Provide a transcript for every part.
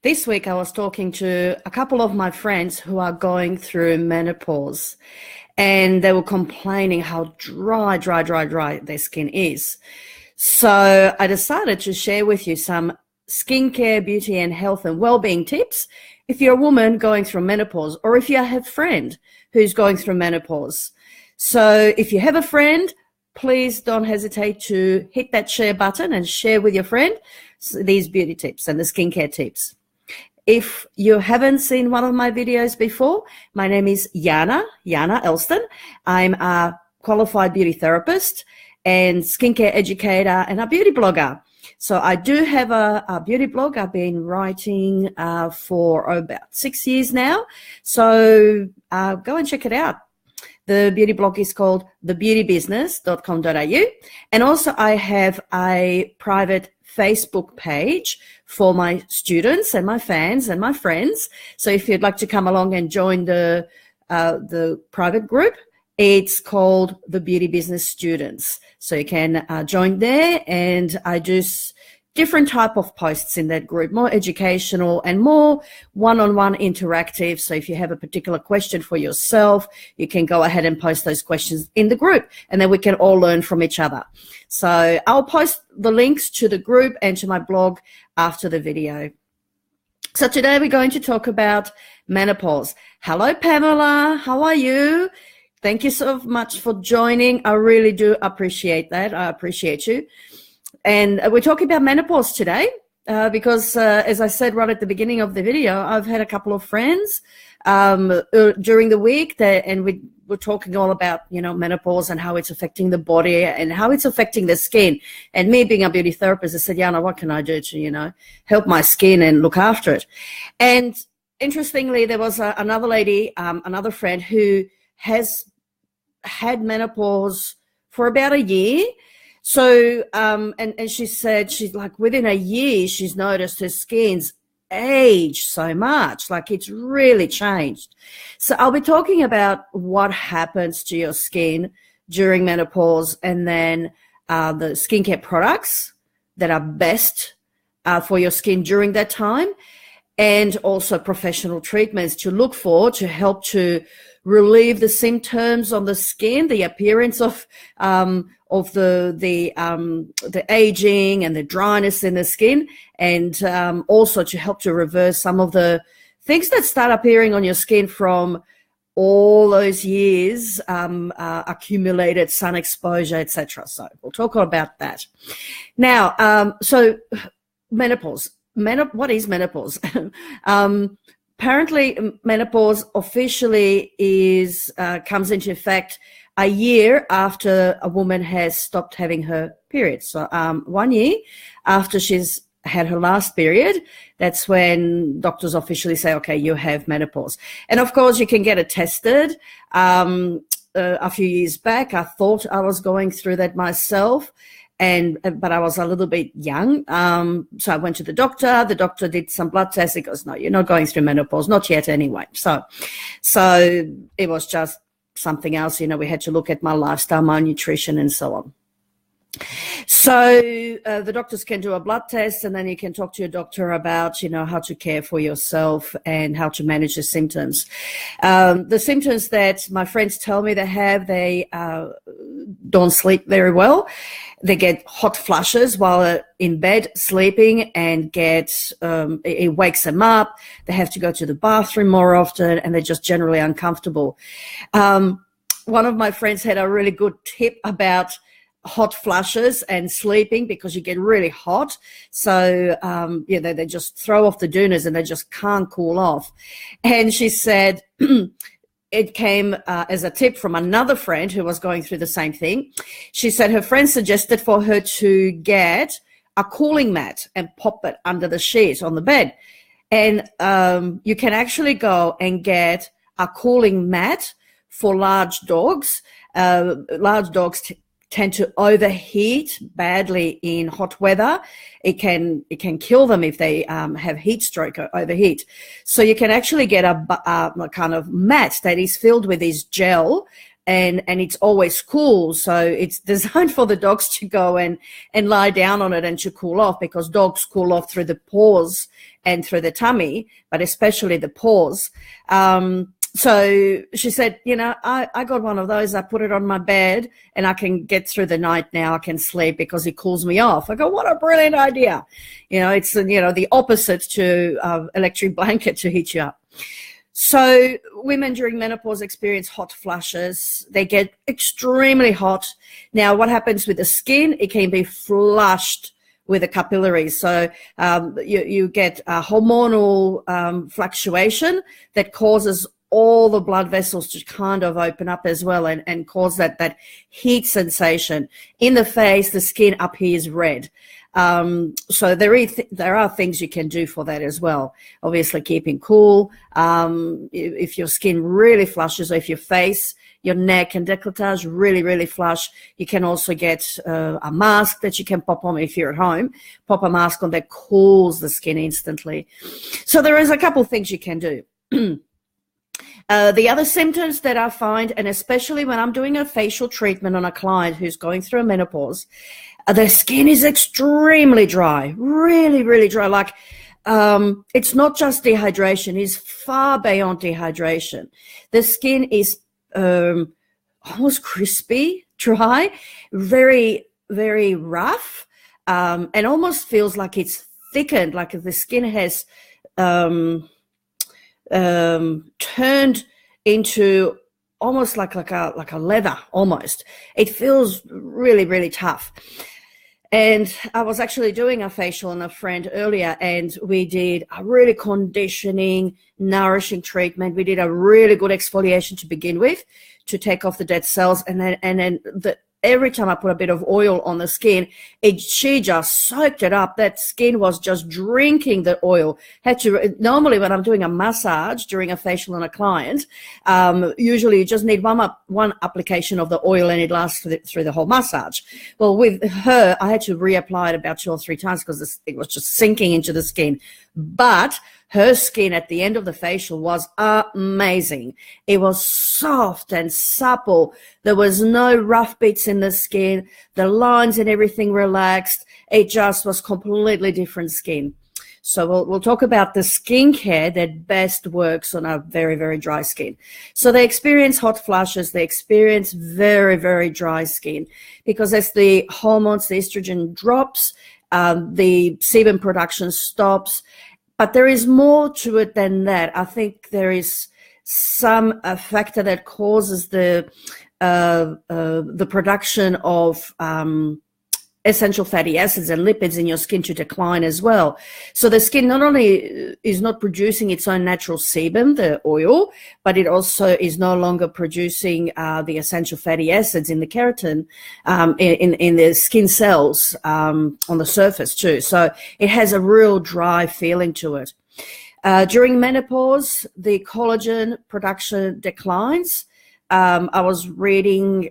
This week I was talking to a couple of my friends who are going through menopause, and they were complaining how dry their skin is. So I decided to share with you some skincare, beauty and health and well-being tips if you're a woman going through menopause, or if you have a friend who's going through menopause. So if you have a friend, please don't hesitate to hit that share button and share with your friend these beauty tips and the skincare tips. If you haven't seen one of my videos before, my name is Jana Elston. I'm a qualified beauty therapist and skincare educator and a beauty blogger. So I do have a beauty blog. I've been writing for about 6 years now. So go and check it out. The beauty blog is called thebeautybusiness.com.au. And also I have a private Facebook page for my students and my fans and my friends. So if you'd like to come along and join the private group, it's called the Beauty Business Students. So you can join there, and I do different type of posts in that group, more educational and more one-on-one interactive. So if you have a particular question for yourself, you can go ahead and post those questions in the group, and then we can all learn from each other. So I'll post the links to the group and to my blog after the video. So today we're going to talk about menopause. Hello, Pamela. How are you? Thank you so much for joining. I really do appreciate that. I appreciate you. And we're talking about menopause today because, as I said right at the beginning of the video, I've had a couple of friends during the week and we were talking all about, menopause and how it's affecting the body and how it's affecting the skin. And me being a beauty therapist, I said, Jana, what can I do to, help my skin and look after it? And interestingly, there was another lady, another friend who has had menopause for about a year. So, and she said she's like within a year, she's noticed her skin's aged so much, like it's really changed. So I'll be talking about what happens to your skin during menopause, and then the skincare products that are best for your skin during that time, and also professional treatments to look for to help to relieve the symptoms on the skin, the appearance of the aging and the dryness in the skin, and also to help to reverse some of the things that start appearing on your skin from all those years accumulated sun exposure, etc. So we'll talk about that. Now, so menopause. What is menopause? Apparently, menopause officially comes into effect a year after a woman has stopped having her period. So 1 year after she's had her last period, that's when doctors officially say, okay, you have menopause. And of course, you can get it tested. A few years back, I thought I was going through that myself. But I was a little bit young. So I went to the doctor. The doctor did some blood tests. He goes, no, you're not going through menopause, not yet anyway. So it was just something else. We had to look at my lifestyle, my nutrition and so on. So the doctors can do a blood test, and then you can talk to your doctor about, how to care for yourself and how to manage the symptoms. The symptoms that my friends tell me they don't sleep very well. They get hot flushes while they're in bed sleeping, and it wakes them up. They have to go to the bathroom more often, and they're just generally uncomfortable. One of my friends had a really good tip about hot flushes and sleeping, because you get really hot. So, they just throw off the doonas and they just can't cool off. And she said it came as a tip from another friend who was going through the same thing. She said her friend suggested for her to get a cooling mat and pop it under the sheet on the bed. And you can actually go and get a cooling mat for large dogs. Large dogs tend to overheat badly in hot weather. It can kill them if they have heat stroke or overheat. So you can actually get a kind of mat that is filled with this gel and it's always cool. So it's designed for the dogs to go and lie down on it and to cool off, because dogs cool off through the paws and through the tummy, but especially the paws. So she said, I got one of those. I put it on my bed and I can get through the night now. I can sleep because it cools me off. I go, what a brilliant idea. It's, the opposite to electric blanket to heat you up. So women during menopause experience hot flushes. They get extremely hot. Now, what happens with the skin? It can be flushed with the capillaries. So you get a hormonal fluctuation that causes all the blood vessels to kind of open up as well and cause that heat sensation. In the face, the skin up here is red. So there are things you can do for that as well. Obviously, keeping cool. If your skin really flushes, or if your face, your neck and décolletage really, really flush, you can also get a mask that you can pop on if you're at home. Pop a mask on that cools the skin instantly. So there is a couple of things you can do. The other symptoms that I find, and especially when I'm doing a facial treatment on a client who's going through a menopause, their skin is extremely dry, really, really dry. Like, it's not just dehydration, it's far beyond dehydration. The skin is almost crispy, dry, very, very rough, and almost feels like it's thickened, like the skin has turned into almost like a leather almost. It feels really, really tough. And I was actually doing a facial on a friend earlier, and we did a really conditioning, nourishing treatment. We did a really good exfoliation to begin with to take off the dead cells, and then every time I put a bit of oil on the skin, she just soaked it up. That skin was just drinking the oil. Normally when I'm doing a massage during a facial on a client, usually you just need one application of the oil and it lasts through the whole massage. Well, with her, I had to reapply it about 2 or 3 times because it was just sinking into the skin. But her skin at the end of the facial was amazing. It was soft and supple. There was no rough bits in the skin. The lines and everything relaxed. It just was completely different skin. So we'll talk about the skincare that best works on a very, very dry skin. So they experience hot flushes. They experience very, very dry skin because as the hormones, the estrogen drops, the sebum production stops. But there is more to it than that. I think there is some factor that causes the production of essential fatty acids and lipids in your skin to decline as well. So the skin not only is not producing its own natural sebum, the oil, but it also is no longer producing the essential fatty acids in the keratin, in the skin cells on the surface too. So it has a real dry feeling to it. During menopause, the collagen production declines. I was reading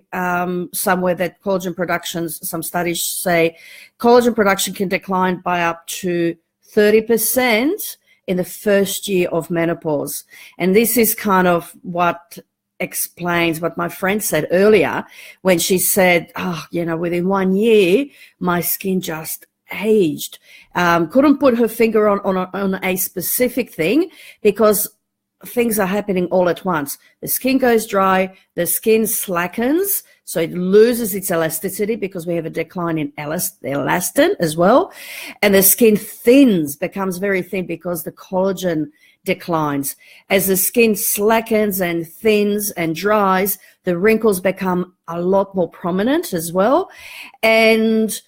somewhere that collagen productions, some studies say collagen production can decline by up to 30% in the first year of menopause. And this is kind of what explains what my friend said earlier when she said, within 1 year, my skin just aged. Couldn't put her finger on a specific thing because things are happening all at once. The skin goes dry, the skin slackens, so it loses its elasticity because we have a decline in elastin as well. And the skin thins, becomes very thin because the collagen declines. As the skin slackens and thins and dries, the wrinkles become a lot more prominent as well. And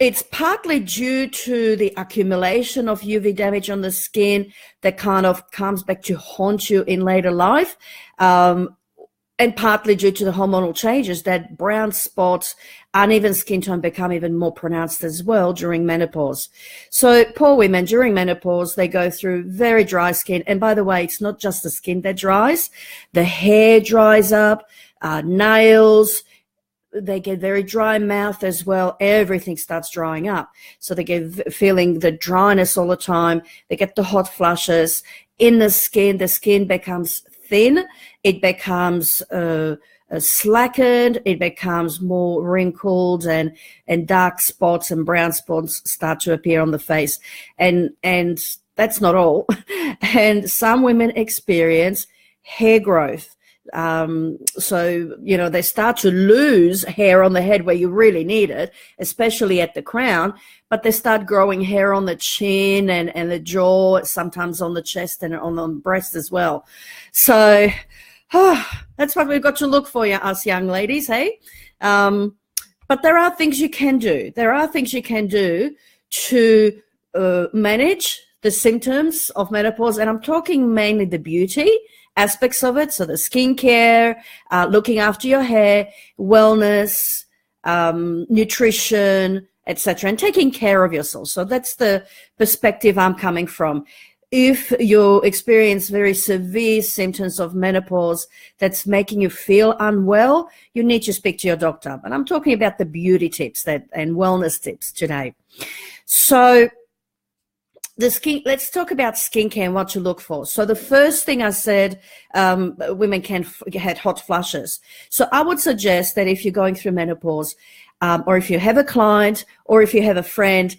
it's partly due to the accumulation of UV damage on the skin that kind of comes back to haunt you in later life, and partly due to the hormonal changes that brown spots, uneven skin tone become even more pronounced as well during menopause. So poor women during menopause, they go through very dry skin. And by the way, it's not just the skin that dries. The hair dries up, nails, they get very dry mouth as well. Everything starts drying up. So they get feeling the dryness all the time. They get the hot flushes. In the skin becomes thin, it becomes slackened, it becomes more wrinkled, and dark spots and brown spots start to appear on the face. And that's not all. And some women experience hair growth. So, they start to lose hair on the head where you really need it, especially at the crown, but they start growing hair on the chin and the jaw, sometimes on the chest and on the breast as well. So that's what we've got to look for, us young ladies, hey? But there are things you can do. There are things you can do to manage the symptoms of menopause, and I'm talking mainly the beauty aspects of it, so the skincare, looking after your hair, wellness, nutrition, etc., and taking care of yourself. So that's the perspective I'm coming from. If you experience very severe symptoms of menopause that's making you feel unwell, you need to speak to your doctor. But I'm talking about the beauty tips and wellness tips today. So let's talk about skincare and what to look for. So the first thing I said, women can get hot flushes. So I would suggest that if you're going through menopause, or if you have a client, or if you have a friend,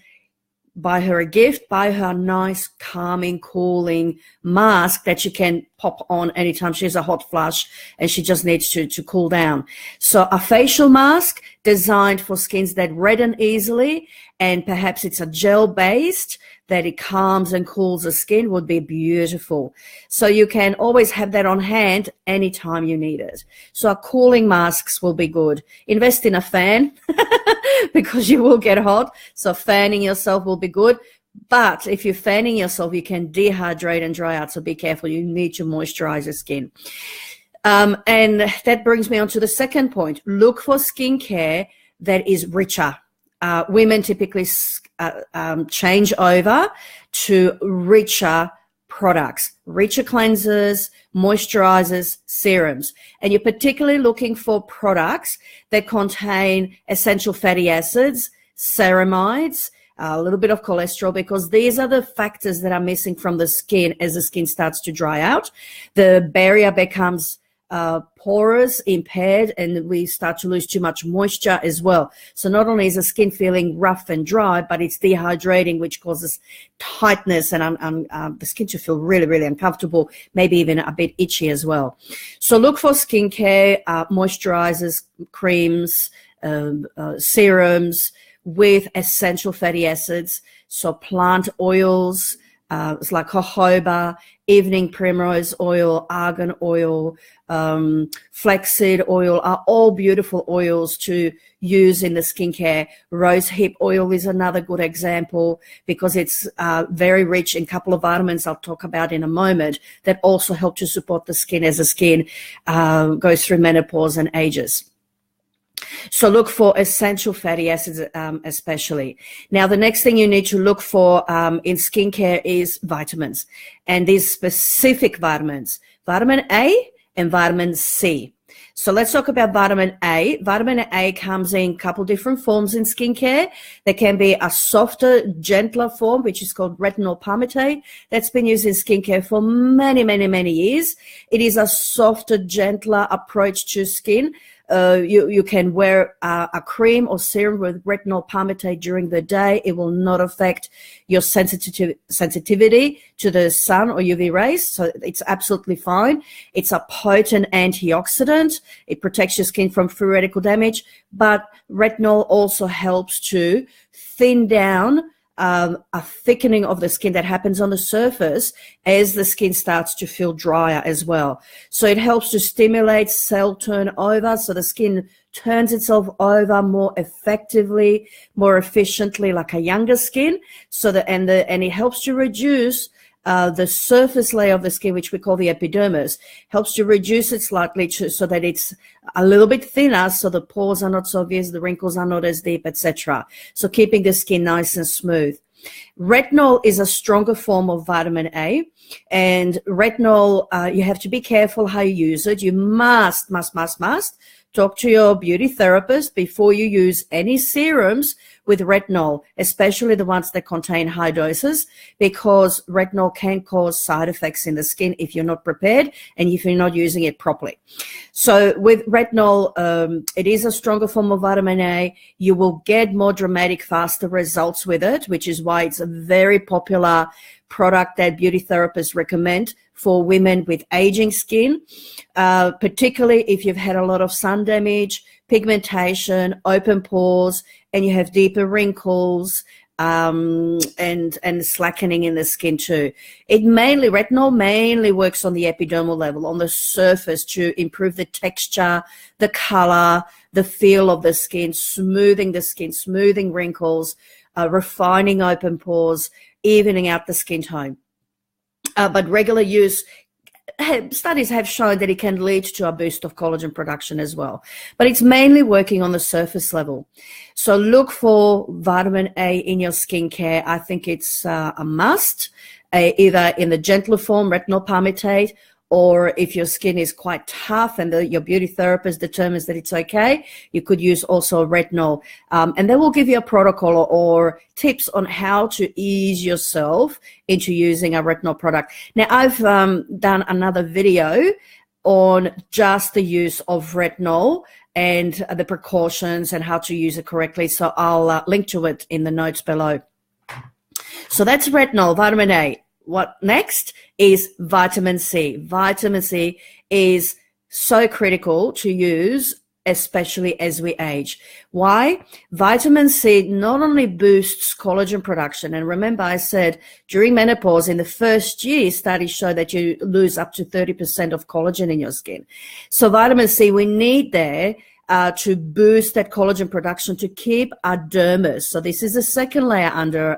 buy her a gift, buy her a nice, calming, cooling mask that you can pop on anytime she has a hot flush and she just needs to cool down. So a facial mask designed for skins that redden easily, and perhaps it's a gel-based that it calms and cools the skin, would be beautiful. So you can always have that on hand anytime you need it. So cooling masks will be good. Invest in a fan because you will get hot. So fanning yourself will be good. But if you're fanning yourself, you can dehydrate and dry out. So be careful. You need to moisturize your skin. And that brings me on to the second point. Look for skincare that is richer. Women typically change over to richer products, richer cleansers, moisturizers, serums. And you're particularly looking for products that contain essential fatty acids, ceramides, a little bit of cholesterol, because these are the factors that are missing from the skin as the skin starts to dry out. The barrier becomes porous, impaired, and we start to lose too much moisture as well. So not only is the skin feeling rough and dry, but it's dehydrating, which causes tightness and the skin to feel really, really uncomfortable, maybe even a bit itchy as well. So look for skincare, moisturizers, creams, serums with essential fatty acids. So plant oils, it's like jojoba, evening primrose oil, argan oil, flaxseed oil are all beautiful oils to use in the skincare. Rosehip oil is another good example because it's very rich in a couple of vitamins I'll talk about in a moment that also help to support the skin as the skin goes through menopause and ages. So look for essential fatty acids, especially. Now, the next thing you need to look for in skincare is vitamins, and these specific vitamins, vitamin A and vitamin C. So let's talk about vitamin A. Vitamin A comes in a couple different forms in skincare. There can be a softer, gentler form, which is called retinol palmitate. That's been used in skincare for many, many, many years. It is a softer, gentler approach to skin. You can wear a cream or serum with retinol palmitate during the day. It will not affect your sensitivity to the sun or UV rays, so it's absolutely fine. It's a potent antioxidant. It protects your skin from free radical damage, but retinol also helps to thin down a thickening of the skin that happens on the surface as the skin starts to feel drier as well. So it helps to stimulate cell turnover, so the skin turns itself over more effectively, more efficiently, like a younger skin. So and it helps to reduce the surface layer of the skin, which we call the epidermis, helps to reduce it slightly so that it's a little bit thinner, so the pores are not so obvious, the wrinkles are not as deep, etc. So keeping the skin nice and smooth. Retinol is a stronger form of vitamin A, and retinol, you have to be careful how you use it. You must talk to your beauty therapist before you use any serums with retinol, especially the ones that contain high doses, because retinol can cause side effects in the skin if you're not prepared and if you're not using it properly. So with retinol, it is a stronger form of vitamin A. You will get more dramatic, faster results with it, which is why it's a very popular product that beauty therapists recommend for women with aging skin, particularly if you've had a lot of sun damage, pigmentation, open pores, and you have deeper wrinkles, and slackening in the skin too. Retinol mainly works on the epidermal level, on the surface, to improve the texture, the color, the feel of the skin, smoothing wrinkles, refining open pores, evening out the skin tone. But regular use, studies have shown that it can lead to a boost of collagen production as well. But it's mainly working on the surface level. So look for vitamin A in your skincare. I think it's a must, either in the gentler form, retinol palmitate, or if your skin is quite tough and your beauty therapist determines that it's okay, you could use also retinol. And they will give you a protocol or tips on how to ease yourself into using a retinol product. Now, I've done another video on just the use of retinol and the precautions and how to use it correctly. So I'll link to it in the notes below. So that's retinol, vitamin A. What next is vitamin C. Vitamin C is so critical to use, especially as we age. Why? Vitamin C not only boosts collagen production, and remember I said during menopause in the first year, studies show that you lose up to 30% of collagen in your skin. So vitamin C, we need there to boost that collagen production, to keep our dermis. So this is the second layer under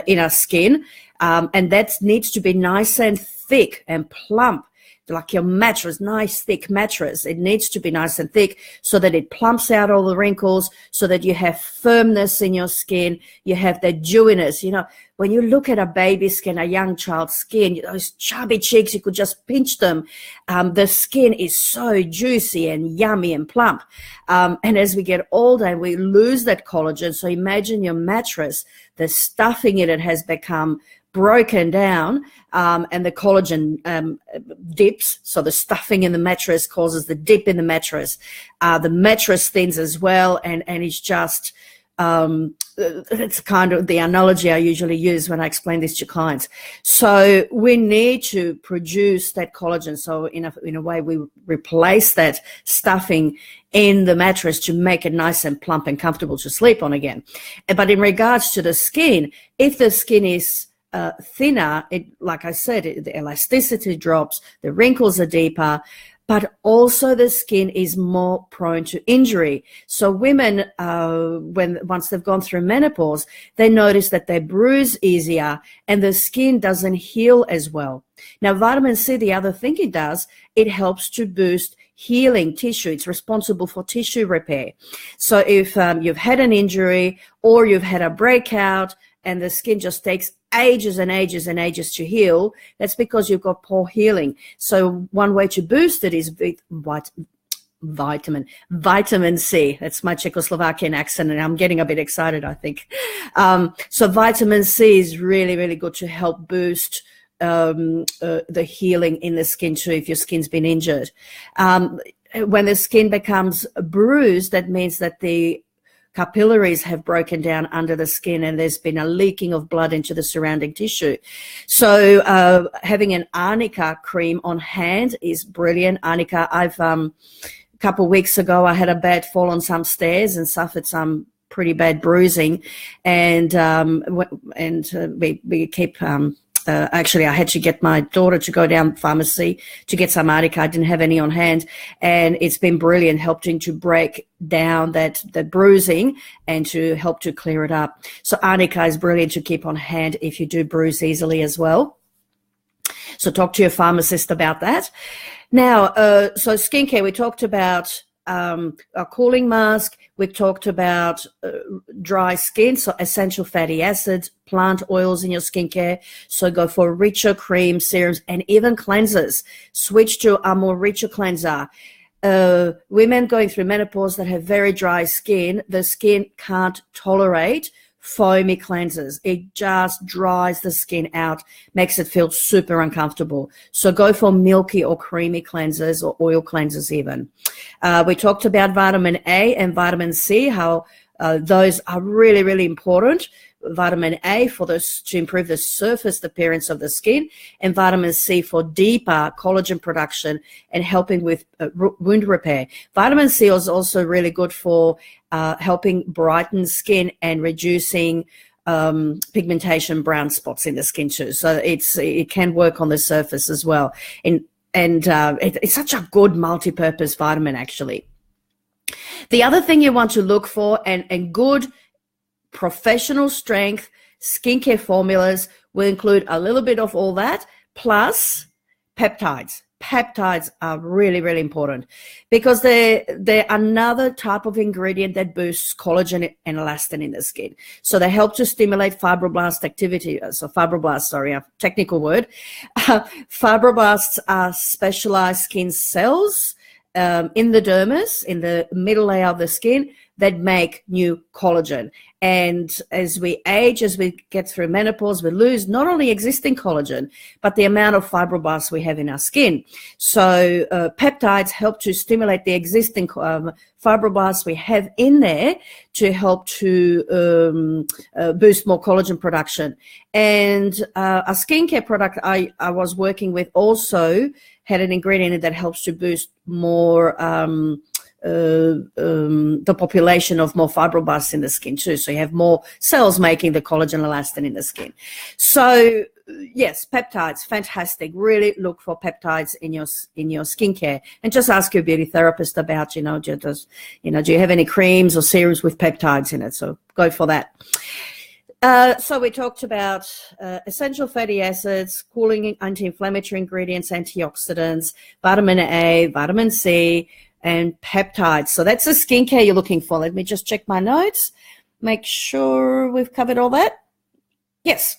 in our skin. And that needs to be nice and thick and plump, like your mattress, nice thick mattress. It needs to be nice and thick so that it plumps out all the wrinkles, so that you have firmness in your skin, you have that dewiness. You know, when you look at a baby skin, a young child's skin, those chubby cheeks, you could just pinch them. The skin is so juicy and yummy and plump. And as we get older, we lose that collagen. So imagine your mattress, the stuffing in it has become broken down, and the collagen dips. So the stuffing in the mattress causes the dip in the mattress. The mattress thins as well, and it's just it's kind of the analogy I usually use when I explain this to clients. So we need to produce that collagen. So in a way, we replace that stuffing in the mattress to make it nice and plump and comfortable to sleep on again. But in regards to the skin, if the skin is thinner, like I said, the elasticity drops, the wrinkles are deeper, but also the skin is more prone to injury. So women, once they've gone through menopause, they notice that they bruise easier and the skin doesn't heal as well. Now, vitamin C, the other thing it does, it helps to boost healing tissue. It's responsible for tissue repair. So if you've had an injury or you've had a breakout and the skin just takes ages and ages and ages to heal, that's because you've got poor healing. So one way to boost it is with vitamin C. That's my Czechoslovakian accent, and I'm getting a bit excited, I think. So vitamin C is really, really good to help boost the healing in the skin too, if your skin's been injured. When the skin becomes bruised, that means that the capillaries have broken down under the skin and there's been a leaking of blood into the surrounding tissue. So having an arnica cream on hand is brilliant. Arnica, a couple of weeks ago, I had a bad fall on some stairs and suffered some pretty bad bruising, and we keep actually, I had to get my daughter to go down pharmacy to get some arnica. I didn't have any on hand, and it's been brilliant, helping to break down that bruising and to help to clear it up. So arnica is brilliant to keep on hand if you do bruise easily as well. So talk to your pharmacist about that. Now, so skincare, we talked about a cooling mask. We talked about dry skin, so essential fatty acids, plant oils in your skincare. So go for richer creams, serums, and even cleansers. Switch to a more richer cleanser. Women going through menopause that have very dry skin, the skin can't tolerate foamy cleansers. It just dries the skin out, makes it feel super uncomfortable. So go for milky or creamy cleansers or oil cleansers even. We talked about vitamin A and vitamin C, how those are really, really important. Vitamin A to improve the surface appearance of the skin, and vitamin C for deeper collagen production and helping with wound repair. Vitamin C is also really good for helping brighten skin and reducing pigmentation, brown spots in the skin too. So it can work on the surface as well. And it's such a good multi-purpose vitamin, actually. The other thing you want to look for, and good professional strength skincare formulas will include a little bit of all that, plus peptides. Peptides are really, really important because they're another type of ingredient that boosts collagen and elastin in the skin. So they help to stimulate fibroblast activity. So fibroblasts, sorry, a technical word. Fibroblasts are specialized skin cells in the dermis, in the middle layer of the skin, that make new collagen. And as we age, as we get through menopause, we lose not only existing collagen, but the amount of fibroblasts we have in our skin. So peptides help to stimulate the existing fibroblasts we have in there to help to boost more collagen production. And a skincare product I was working with also had an ingredient that helps to boost more the population of more fibroblasts in the skin too. So you have more cells making the collagen elastin in the skin. So yes, peptides, fantastic. Really look for peptides in your skincare, and just ask your beauty therapist about, do you have any creams or serums with peptides in it? So go for that. So we talked about essential fatty acids, cooling anti-inflammatory ingredients, antioxidants, vitamin A, vitamin C, and peptides. So that's the skincare you're looking for. Let me just check my notes, make sure we've covered all that. Yes.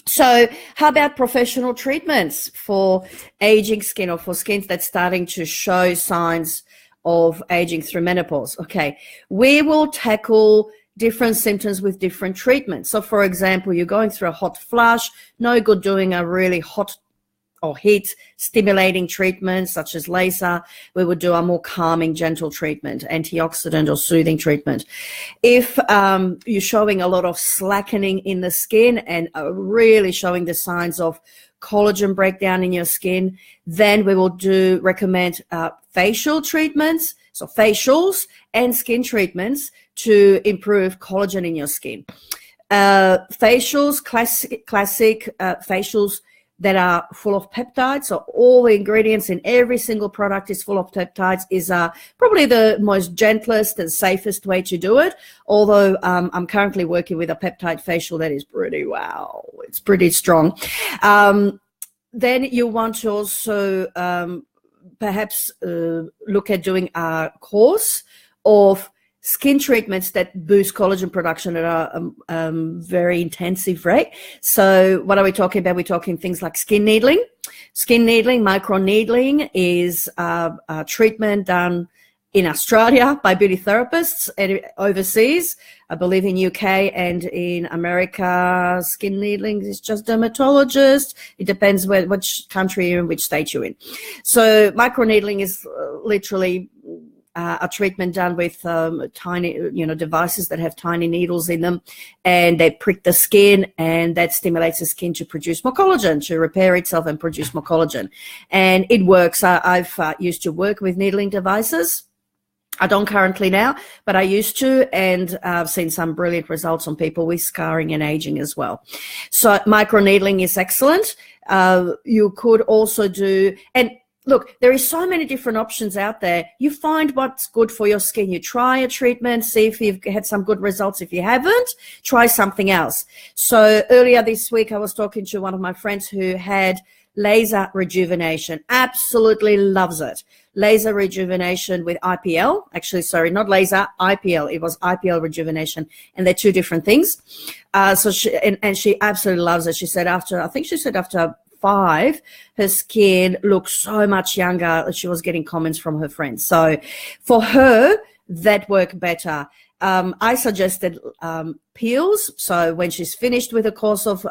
So how about professional treatments for aging skin, or for skin that's starting to show signs of aging through menopause? Okay, we will tackle different symptoms with different treatments. So for example, you're going through a hot flush, no good doing a really hot or heat stimulating treatment such as laser. We would do a more calming, gentle treatment, antioxidant or soothing treatment. If you're showing a lot of slackening in the skin and really showing the signs of collagen breakdown in your skin, then we will recommend facial treatments, so facials and skin treatments to improve collagen in your skin. Facials, classic facials that are full of peptides. So all the ingredients in every single product is full of peptides, is probably the most gentlest and safest way to do it. Although I'm currently working with a peptide facial that is it's pretty strong. Then you want to also perhaps look at doing a course of skin treatments that boost collagen production at a very intensive rate. So what are we talking about? We're talking things like skin needling. Skin needling, micro needling, is a treatment done in Australia by beauty therapists, and overseas, I believe in UK and in America, skin needling is just dermatologists. It depends which country you're in, which state you're in. So micro needling is literally a treatment done with tiny, devices that have tiny needles in them, and they prick the skin, and that stimulates the skin to produce more collagen, to repair itself and produce more collagen. And it works. I've used to work with needling devices. I don't currently now, but I used to, and I've seen some brilliant results on people with scarring and aging as well. So microneedling is excellent. You could also do, and look, there is so many different options out there. You find what's good for your skin. You try a treatment, see if you've had some good results. If you haven't, try something else. So earlier this week, I was talking to one of my friends who had laser rejuvenation. Absolutely loves it. Laser rejuvenation with IPL. Actually, sorry, not laser, IPL. It was IPL rejuvenation, and they're two different things. So she absolutely loves it. She said after 5, her skin looked so much younger. She was getting comments from her friends. So for her, that worked better. I suggested peels. So when she's finished with a course of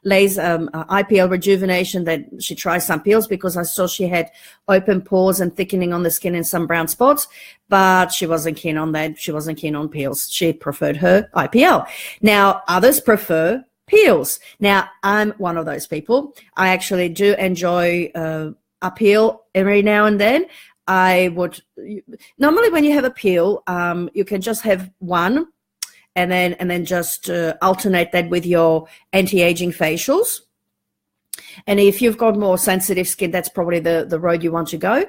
laser IPL rejuvenation, that she tries some peels, because I saw she had open pores and thickening on the skin and some brown spots, but she wasn't keen on that. She wasn't keen on peels. She preferred her IPL. Now, others prefer peels. Now, I'm one of those people. I actually do enjoy a peel every now and then. I would normally, when you have a peel, you can just have one, and then just alternate that with your anti-aging facials. And if you've got more sensitive skin, that's probably the road you want to go.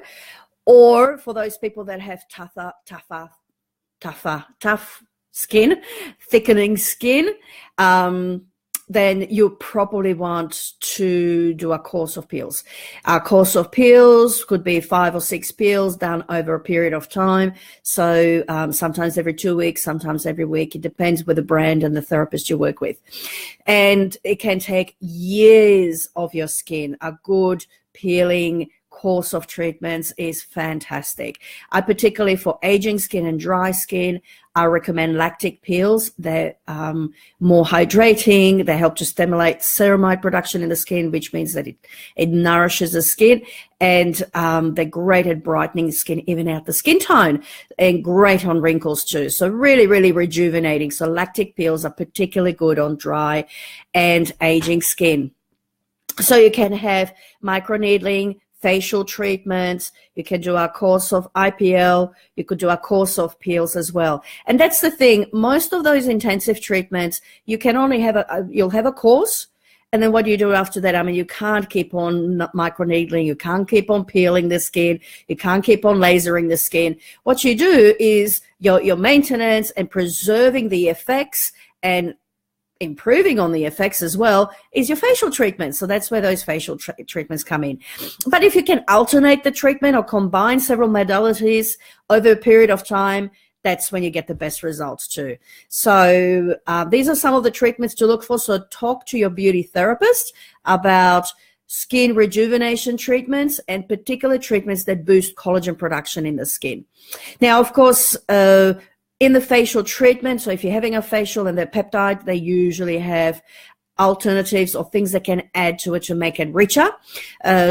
Or for those people that have tough skin, thickening skin, then you probably want to do a course of peels. A course of peels could be 5 or 6 peels done over a period of time. So sometimes every 2 weeks, sometimes every week. It depends with the brand and the therapist you work with. And it can take years of your skin. A good peeling course of treatments is fantastic. I particularly, for aging skin and dry skin, I recommend lactic peels. They're more hydrating. They help to stimulate ceramide production in the skin, which means that it nourishes the skin. And they're great at brightening the skin, even out the skin tone, and great on wrinkles too. So really, really rejuvenating. So lactic peels are particularly good on dry and aging skin. So you can have microneedling, facial treatments, you can do a course of IPL, you could do a course of peels as well. And that's the thing, most of those intensive treatments, you can only have you'll have a course, and then what do you do after that? I mean, you can't keep on microneedling, you can't keep on peeling the skin, you can't keep on lasering the skin. What you do is your maintenance and preserving the effects and improving on the effects as well is your facial treatment. So that's where those facial treatments come in. But if you can alternate the treatment or combine several modalities over a period of time, that's when you get the best results too. So these are some of the treatments to look for. So talk to your beauty therapist about skin rejuvenation treatments and particular treatments that boost collagen production in the skin. Now, of course, in the facial treatment, so if you're having a facial and they're peptide, they usually have alternatives or things that can add to it to make it richer.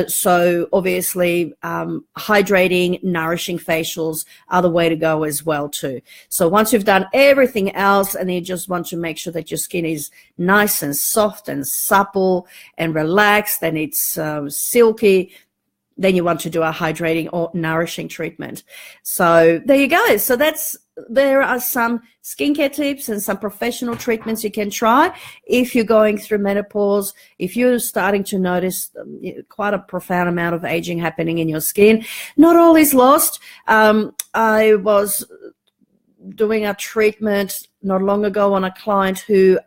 So obviously, hydrating, nourishing facials are the way to go as well too. So once you've done everything else and you just want to make sure that your skin is nice and soft and supple and relaxed and it's silky, then you want to do a hydrating or nourishing treatment. So there you go. So there are some skincare tips and some professional treatments you can try if you're going through menopause, if you're starting to notice quite a profound amount of aging happening in your skin. Not all is lost. I was doing a treatment not long ago on a client who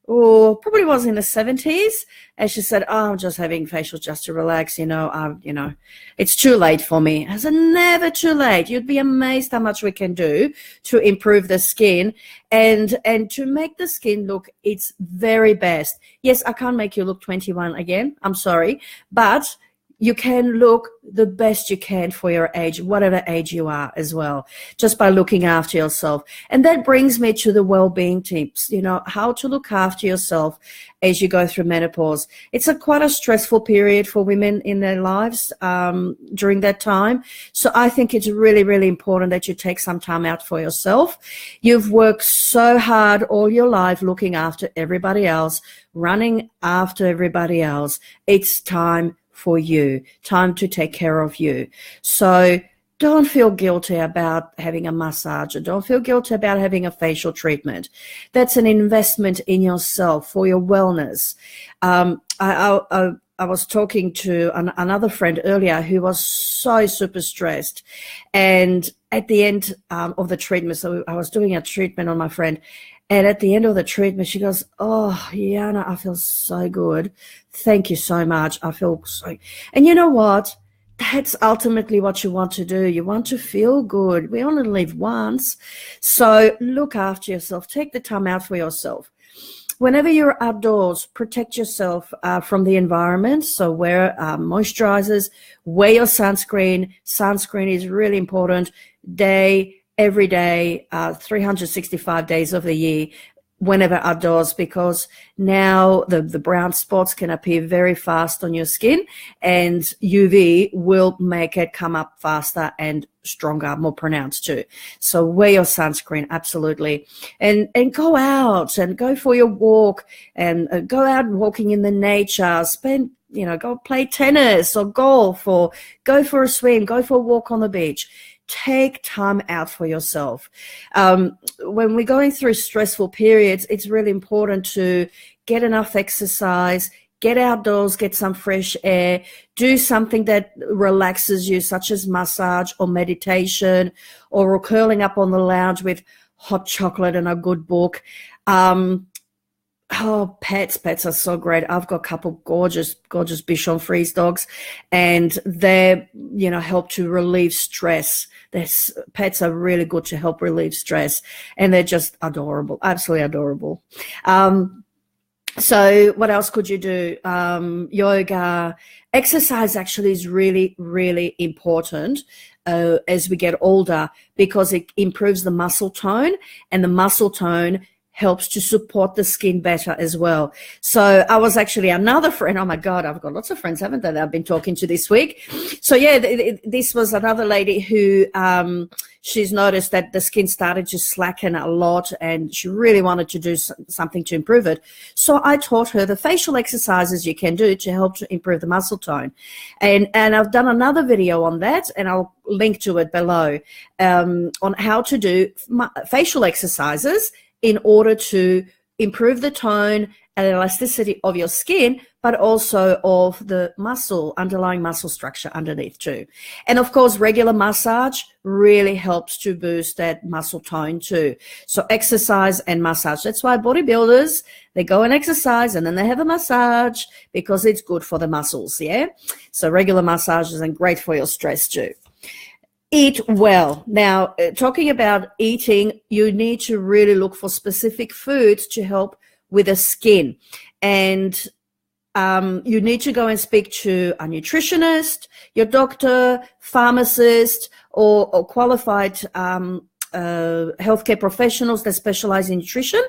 probably was in the 70s, and she said, I'm just having facials just to relax, it's too late for me. I said, never too late. You'd be amazed how much we can do to improve the skin and to make the skin look its very best. Yes, I can't make you look 21 again, I'm sorry, but you can look the best you can for your age, whatever age you are as well, just by looking after yourself. And that brings me to the well-being tips, how to look after yourself as you go through menopause. It's quite a stressful period for women in their lives during that time. So I think it's really, really important that you take some time out for yourself. You've worked so hard all your life looking after everybody else, running after everybody else. It's time for you, time to take care of you. So don't feel guilty about having a massage, or don't feel guilty about having a facial treatment. That's an investment in yourself for your wellness. I was talking to another friend earlier who was so super stressed, and at the end of the treatment, so I was doing a treatment on my friend, And at the end of the treatment, she goes, "Oh, Jana, I feel so good. Thank you so much. I feel so." And you know what? That's ultimately what you want to do. You want to feel good. We only live once. So look after yourself. Take the time out for yourself. Whenever you're outdoors, protect yourself from the environment. So wear moisturizers, wear your sunscreen. Sunscreen is really important. Every day, 365 days of the year, whenever outdoors, because now the brown spots can appear very fast on your skin, and UV will make it come up faster and stronger, more pronounced too. So wear your sunscreen, absolutely. And go out and go for your walk, and go out walking in the nature, go play tennis or golf, or go for a swim, go for a walk on the beach. Take time out for yourself. When we're going through stressful periods, it's really important to get enough exercise, get outdoors, get some fresh air, do something that relaxes you, such as massage or meditation, or curling up on the lounge with hot chocolate and a good book. Pets are so great. I've got a couple gorgeous Bichon Frise dogs, and they, help to relieve stress. Pets are really good to help relieve stress, and they're just adorable, absolutely adorable. So what else could you do? Yoga, exercise actually is really, really important as we get older, because it improves the muscle tone, and the muscle tone helps to support the skin better as well. So I was actually another friend. Oh my God, I've got lots of friends, haven't I, that I've been talking to this week. So yeah, this was another lady who, she's noticed that the skin started to slacken a lot, and she really wanted to do something to improve it. So I taught her the facial exercises you can do to help to improve the muscle tone. And I've done another video on that, and I'll link to it below, on how to do facial exercises in order to improve the tone and elasticity of your skin, but also of the underlying muscle structure underneath too. And of course, regular massage really helps to boost that muscle tone too. So exercise and massage. That's why bodybuilders, they go and exercise and then they have a massage, because it's good for the muscles, yeah? So regular massages are great for your stress too. Eat well. Now, talking about eating, you need to really look for specific foods to help with the skin. And you need to go and speak to a nutritionist, your doctor, pharmacist, or qualified healthcare professionals that specialize in nutrition.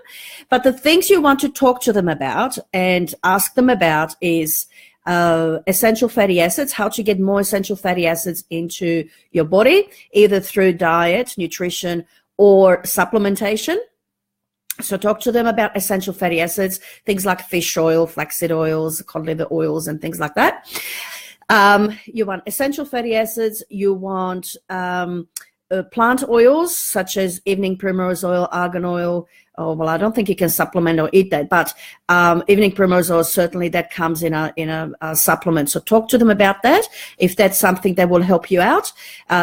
But the things you want to talk to them about and ask them about is essential fatty acids, how to get more essential fatty acids into your body, either through diet, nutrition, or supplementation. So talk to them about essential fatty acids, things like fish oil, flaxseed oils, cod liver oils, and things like that. You want essential fatty acids. You want plant oils such as evening primrose oil, argan oil. Oh, well, I don't think you can supplement or eat that, but evening primrose oil, certainly that comes in a supplement. So talk to them about that if that's something that will help you out.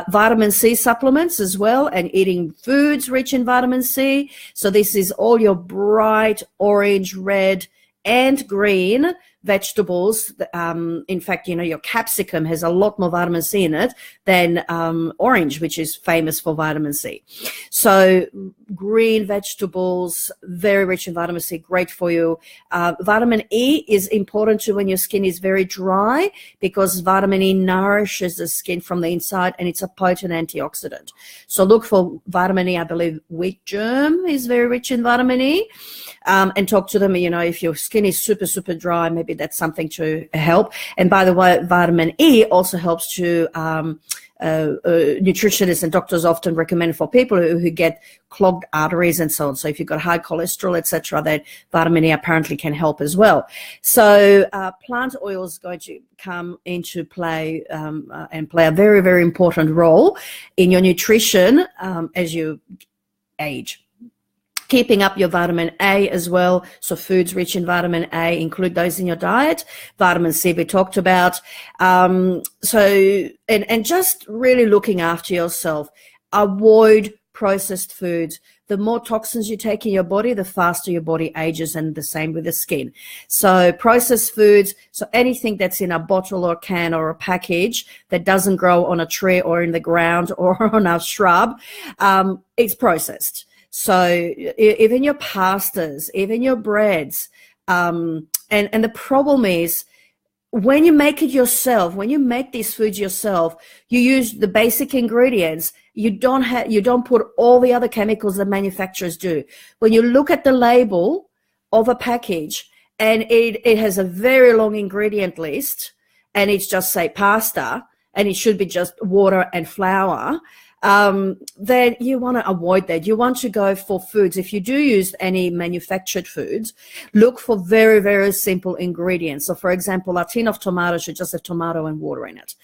Vitamin C supplements as well, and eating foods rich in vitamin C. So this is all your bright orange, red, and green vegetables. In fact, your capsicum has a lot more vitamin C in it than orange, which is famous for vitamin C. So green vegetables, very rich in vitamin C, great for you. Vitamin E is important too when your skin is very dry, because vitamin E nourishes the skin from the inside, and it's a potent antioxidant. So look for vitamin E. I believe wheat germ is very rich in vitamin E. And talk to them, if your skin is super, super dry, maybe that's something to help. And by the way, vitamin E also helps to, nutritionists and doctors often recommend for people who get clogged arteries and so on. So if you've got high cholesterol, etc., that vitamin E apparently can help as well. So plant oil is going to come into play and play a very, very important role in your nutrition as you age. Keeping up your vitamin A as well. So foods rich in vitamin A, include those in your diet. Vitamin C we talked about. And just really looking after yourself. Avoid processed foods. The more toxins you take in your body, the faster your body ages, and the same with the skin. So processed foods, so anything that's in a bottle or can or a package that doesn't grow on a tree or in the ground or on a shrub, it's processed. So even your pastas, even your breads, and the problem is, when you make it yourself, when you make these foods yourself, you use the basic ingredients. You don't put all the other chemicals that manufacturers do. When you look at the label of a package and it has a very long ingredient list, and it's just say pasta, and it should be just water and flour, then you want to avoid that. You want to go for foods. If you do use any manufactured foods, look for very, very simple ingredients. So, for example, a tin of tomatoes should just have tomato and water in it.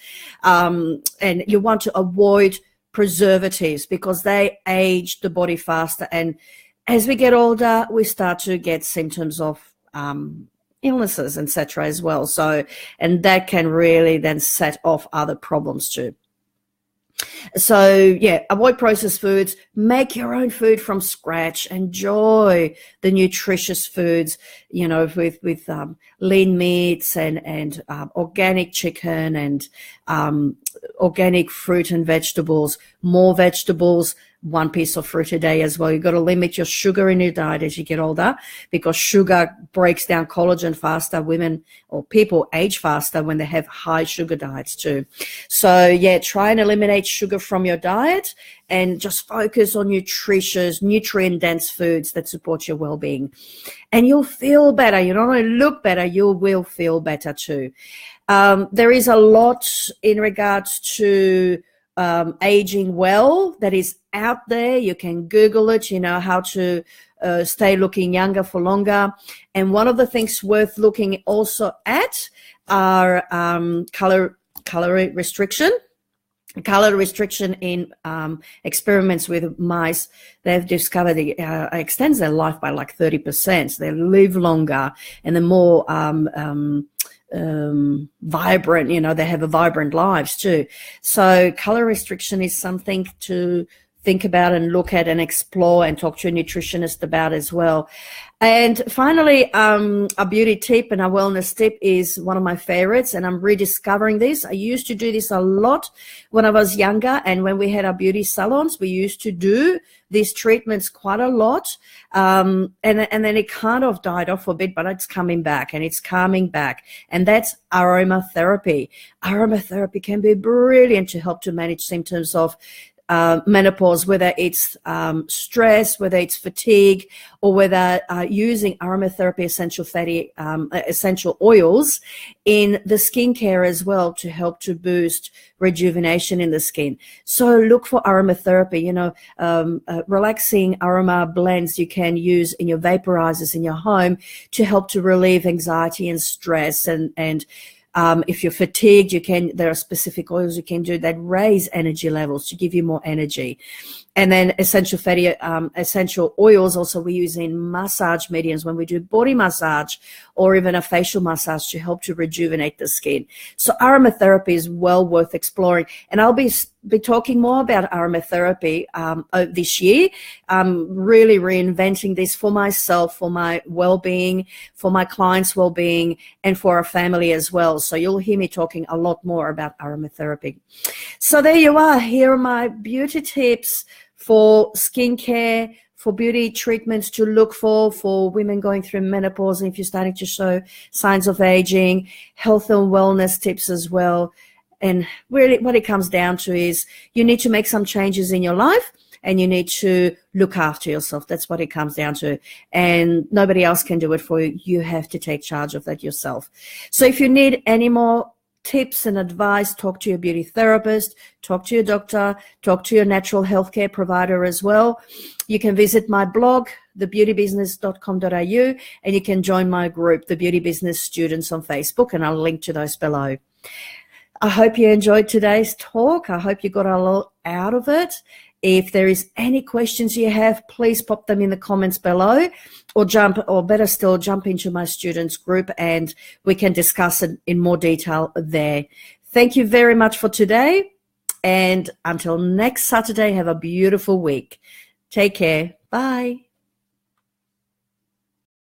And you want to avoid preservatives because they age the body faster. And as we get older, we start to get symptoms of illnesses, etc. as well. So, and that can really then set off other problems too. So yeah, avoid processed foods, make your own food from scratch, enjoy the nutritious foods, you know, with lean meats and organic chicken and organic fruit and vegetables, more vegetables, one piece of fruit a day as well. You've got to limit your sugar in your diet as you get older, because sugar breaks down collagen faster. Women or people age faster when they have high sugar diets too. So yeah, try and eliminate sugar from your diet and just focus on nutritious, nutrient-dense foods that support your well-being. And you'll feel better. You not only look better, you will feel better too. There is a lot in regards to aging well that is out there. You can Google it, you know, how to stay looking younger for longer. And one of the things worth looking also at are calorie restriction. Calorie restriction in experiments with mice, they've discovered it extends their life by like 30%. They live longer and they're more vibrant, you know, they have a vibrant lives too. So calorie restriction is something to think about and look at and explore and talk to a nutritionist about as well. And finally, a beauty tip and a wellness tip is one of my favorites, and I'm rediscovering this. I used to do this a lot when I was younger, and when we had our beauty salons, we used to do these treatments quite a lot. And then it kind of died off a bit, but it's coming back, and it's coming back. And that's aromatherapy. Aromatherapy can be brilliant to help to manage symptoms of menopause, whether it's stress, whether it's fatigue, or whether using aromatherapy essential oils in the skincare as well to help to boost rejuvenation in the skin. So look for aromatherapy, you know, relaxing aroma blends you can use in your vaporizers in your home to help to relieve anxiety and stress. And if you're fatigued, there are specific oils you can do that raise energy levels to give you more energy. And then essential oils also we use in massage mediums when we do body massage or even a facial massage to help to rejuvenate the skin. So aromatherapy is well worth exploring. And I'll be talking more about aromatherapy this year. I'm really reinventing this for myself, for my well-being, for my clients' well-being, and for our family as well. So you'll hear me talking a lot more about aromatherapy. So there you are. Here are my beauty tips for skincare, for beauty treatments to look for women going through menopause, and if you're starting to show signs of aging, health and wellness tips as well. And really what it comes down to is you need to make some changes in your life and you need to look after yourself. That's what it comes down to. And nobody else can do it for you. You have to take charge of that yourself. So if you need any more tips and advice, talk to your beauty therapist, talk to your doctor, talk to your natural healthcare provider as well. You can visit my blog, thebeautybusiness.com.au, and you can join my group, the Beauty Business Students, on Facebook, and I'll link to those below. I hope you enjoyed today's talk. I hope you got a lot out of it. If there is any questions you have, please pop them in the comments below, or better still, jump into my students group and we can discuss it in more detail there. Thank you very much for today, And until next Saturday, have a beautiful week. Take care. Bye.